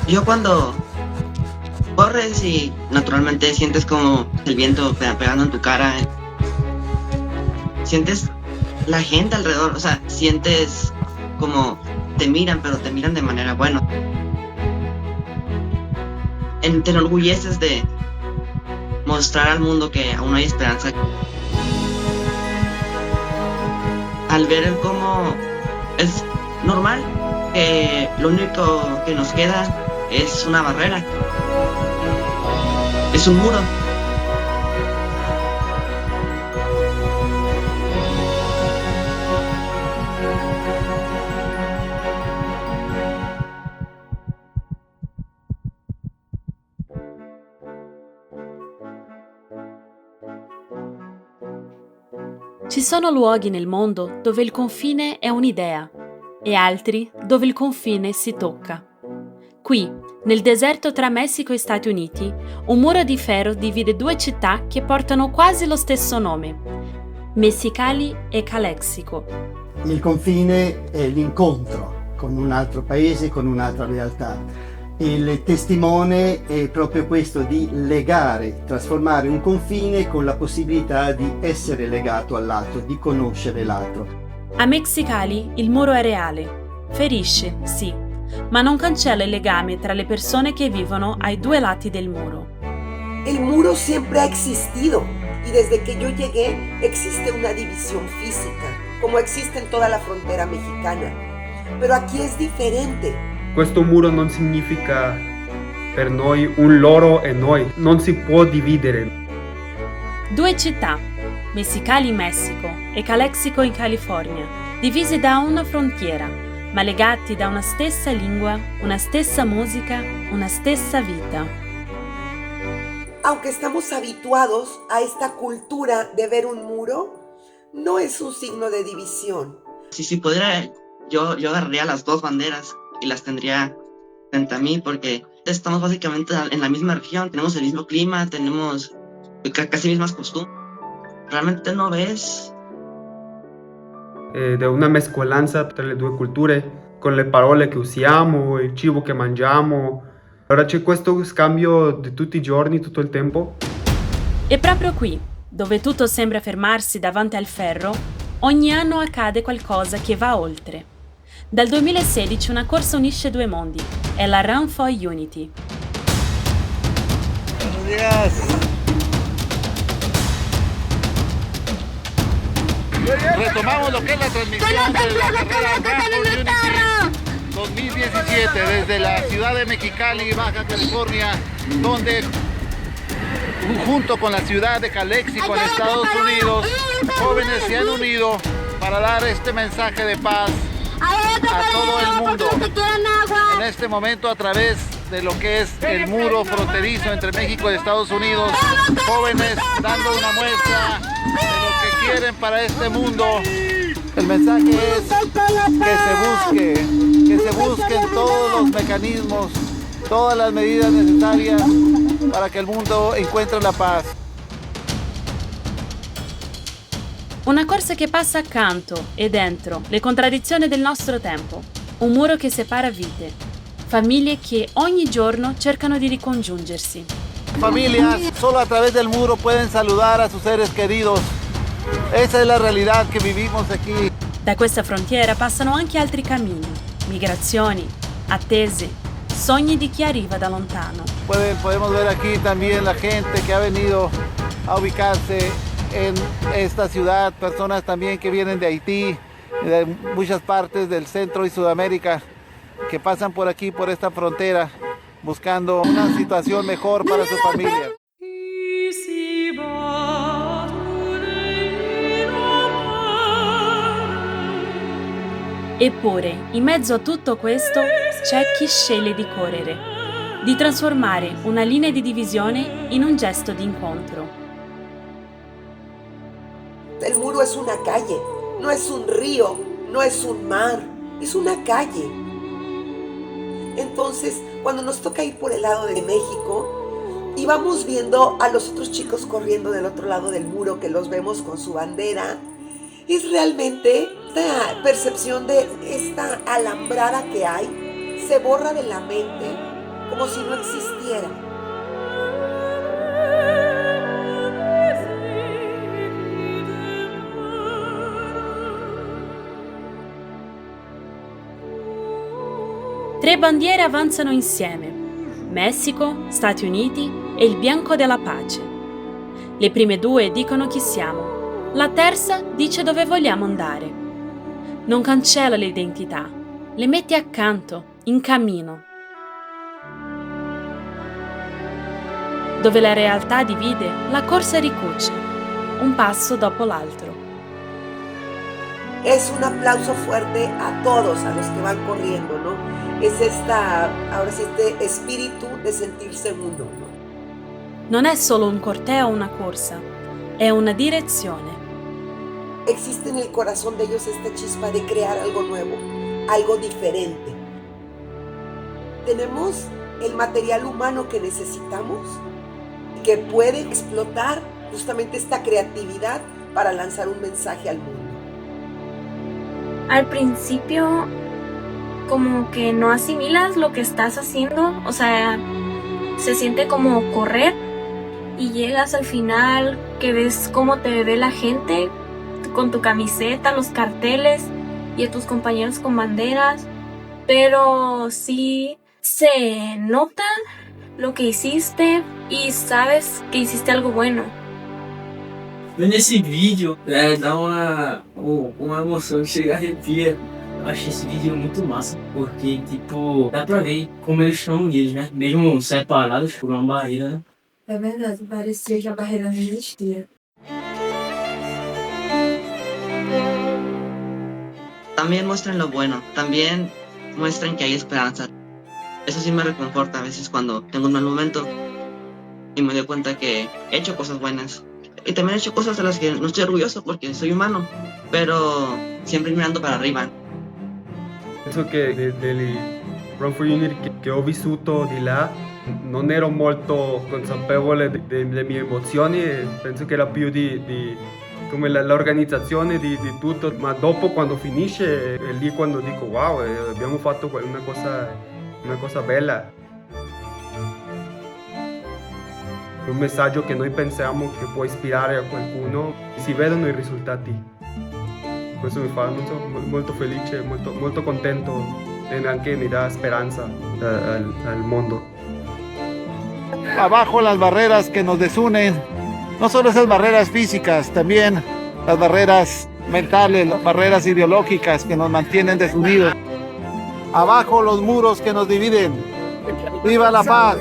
Yo cuando corres y naturalmente sientes como el viento pegando en tu cara, sientes la gente alrededor, o sea, sientes como te miran, pero te miran de manera buena. Te enorgulleces de mostrar al mundo que aún hay esperanza. Al ver cómo es normal que lo único que nos queda es una barrera, es un muro. Ci sono luoghi nel mondo dove il confine è un'idea e altri dove il confine si tocca. Qui, nel deserto tra Messico e Stati Uniti, un muro di ferro divide due città che portano quasi lo stesso nome, Mexicali e Calexico. Il confine è l'incontro con un altro paese, con un'altra realtà. Il testimone è proprio questo di legare, trasformare un confine con la possibilità di essere legato all'altro, di conoscere l'altro. A Mexicali il muro è reale, ferisce, sì, ma non cancella il legame tra le persone che vivono ai due lati del muro. El muro siempre ha existido y desde que yo llegué existe una división física, como existe en toda la frontera mexicana. Pero aquí es diferente. Questo muro non significa per noi un loro e noi, non si può dividere. Due città, Mexicali in Messico e Calexico in California, divise da una frontiera, ma legati da una stessa lingua, una stessa musica, una stessa vita. Aunque estamos habituados a esta cultura de ver un muro, no es un signo de división. Si pudiera, yo agarraría las dos banderas y las tendría frente a mí, porque estamos básicamente en la misma región, tenemos el mismo clima, tenemos casi mismas costumbres. Realmente no ves Di una mescolanza tra le due culture, con le parole che usiamo, il cibo che mangiamo. Allora c'è questo scambio di tutti i giorni, tutto il tempo. E proprio qui, dove tutto sembra fermarsi davanti al ferro, ogni anno accade qualcosa che va oltre. Dal 2016 una corsa unisce due mondi, è la Run for Unity. Buenos días. Retomamos lo que es la transmisión de la carrera Run for Unity 2017 desde la ciudad de Mexicali, Baja California, donde junto con la ciudad de Calexico en Estados Unidos, jóvenes se han unido para dar este mensaje de paz a todo el mundo. En este momento, a través de lo que es el muro fronterizo entre México y Estados Unidos, jóvenes dando una muestra de lo que quieren para este mundo. El mensaje es que se busquen todos los mecanismos, todas las medidas necesarias para que el mundo encuentre la paz. Una corsa che passa accanto e dentro le contraddizioni del nostro tempo. Un muro che separa vite. Famiglie che ogni giorno cercano di ricongiungersi. Familias solo a través del muro pueden saludar a sus seres queridos. Esa es la realidad que vivimos aquí. Da questa frontiera passano anche altri cammini, migrazioni, attese, sogni di chi arriva da lontano. Podemos ver aquí también la gente que ha venido a ubicarse en esta ciudad, personas también que vienen de Haití, de muchas partes del Centro y Sudamérica, que pasan por aquí, por esta frontera, buscando una situación mejor para su familia. Eppure, in mezzo a tutto questo, c'è chi sceglie di correre, di trasformare una linea di divisione in un gesto di incontro. El muro es una calle, no es un río, no es un mar, es una calle. Entonces, cuando nos toca ir por el lado de México y vamos viendo a los otros chicos corriendo del otro lado del muro, que los vemos con su bandera, es realmente esta percepción de esta alambrada que hay, se borra de la mente como si no existiera. Tre bandiere avanzano insieme: Messico, Stati Uniti e il bianco della pace. Le prime due dicono chi siamo, la terza dice dove vogliamo andare. Non cancella le identità, le mette accanto, in cammino. Dove la realtà divide, la corsa ricuce, un passo dopo l'altro. Es un aplauso fuerte a todos, a los que van corriendo, ¿no? Es ahora sí, este espíritu de sentirse uno, ¿no? Non è solo un corteo o una corsa, è una direzione. Existe en el corazón de ellos esta chispa de crear algo nuevo, algo diferente. Tenemos el material humano que necesitamos, que puede explotar justamente esta creatividad para lanzar un mensaje al mundo. Al principio como que no asimilas lo que estás haciendo, o sea, se siente como correr y llegas al final que ves cómo te ve la gente con tu camiseta, los carteles y a tus compañeros con banderas, pero sí se nota lo que hiciste e sabes que hiciste algo bueno. Vendo esse vídeo, dá uma emoção que chega a arrepia. Eu achei esse vídeo muito massa, porque, tipo, dá pra ver como eles estão unidos, né? Mesmo separados por uma barreira, né? É verdade, parecia que a barreira não existia. También muestran lo bueno, también muestran que hay esperanza. Eso sí me reconforta a veces cuando tengo un mal momento y me doy cuenta que he hecho cosas buenas. Y también he hecho cosas de las que no estoy orgulloso porque soy humano, pero siempre mirando para arriba. Penso che degli Run for Unity che ho vissuto di là non ero molto consapevole delle mie emozioni, e penso che era più di come l'organizzazione di tutto, ma dopo quando finisce è lì quando dico wow, abbiamo fatto una cosa bella. È un messaggio che noi pensiamo che può ispirare a qualcuno, si vedono i risultati. Questo mi fa molto felice, molto contento e anche mi dà speranza al mondo. Abajo las barreras que nos desunen, no solo esas barreras físicas, también las barreras mentales, las barreras ideológicas que nos mantienen desunidos. Abajo los muros que nos dividen. ¡Viva la paz!